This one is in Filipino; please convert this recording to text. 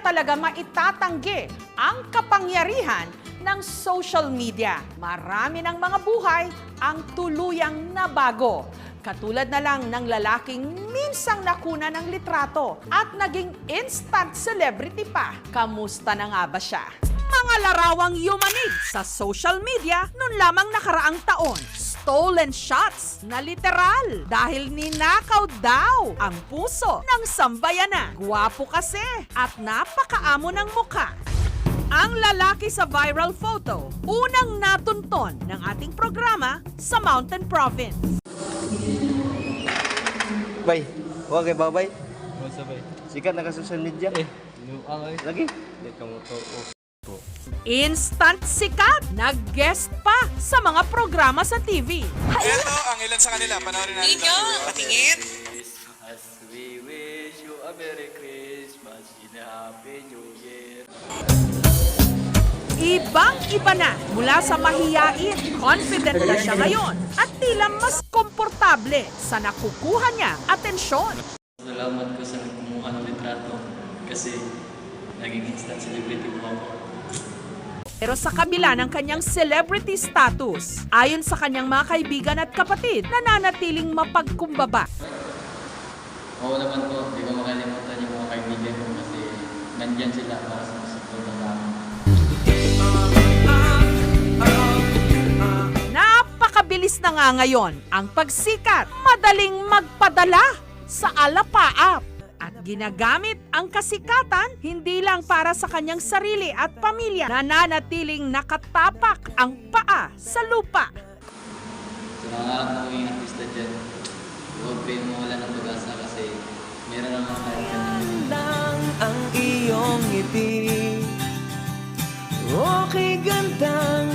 talaga maitatanggi ang kapangyarihan ng social media. Marami ng mga buhay ang tuluyang nabago. Katulad na lang ng lalaking minsang nakuna ng litrato at naging instant celebrity pa. Kamusta na nga ba siya? Mga larawang yumanig sa social media noon lamang nakaraang taon. Stolen shots na literal dahil ninakaw daw ang puso ng sambayanan. Gwapo kasi at napakaamo ng mukha. Ang lalaki sa viral photo, unang natunton ng ating programa sa Mountain Province. Bay, huwag kay babay. Masa bay? Sikat na ka social media. Nuang ay. Lagi. Di kamu to. Instant sikat, nag-guest pa sa mga programa sa TV. Ito ang ilan sa kanila. Panoorin natin. Ninyo, patingin. As we wish you a Merry Christmas and a Happy New Year. Ibang-iba na mula sa mahiyain, confident na siya ngayon at tila mas komportable sa nakukuha niya atensyon. Salamat ko sa kumuha ng litrato kasi naging instant celebrity po ako. Pero sa kabila ng kanyang celebrity status, ayon sa kanyang mga kaibigan at kapatid, nananatiling mapagkumbaba. Oo naman po, hindi ko makalimutan yung mga kaibigan ko kasi nandyan sila para sa suporta sa akin. Napakabilis na nga ngayon ang pagsikat, madaling magpadala sa alapaap. At ginagamit ang kasikatan hindi lang para sa kanyang sarili at pamilya. Nananatiling nakatapak ang paa sa lupa. Sa nangarap na maging artista dyan, huwag kayong mawala ng pag-asa kasi meron naman kahit ganyan. Lang ang iyong ngiti, okay gandang